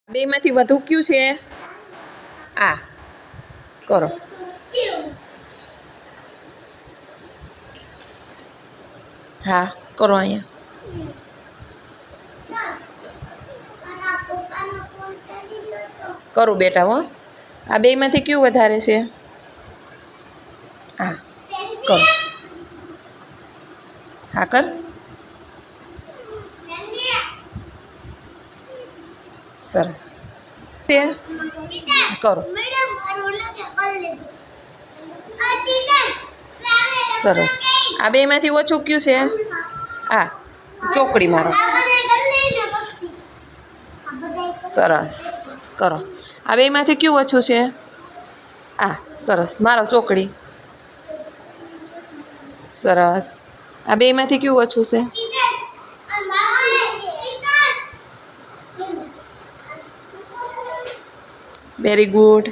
બેમાંથી વધુ કયું છે? આ. કરો. હા કરો અહીંયા. કરું બેટા હો. આ બેમાંથી કયું વધારે છે? હા કરો. હા કર. સરસ. તે કરો. સરસ. આ બેમાંથી ઓછું કયું છે? આ ચોકડી મારો. સરસ કરો. આ બેમાંથી કયું ઓછું છે? આ સરસ મારો ચોકડી. સરસ. આ બેમાંથી કયું ઓછું છે? Very good.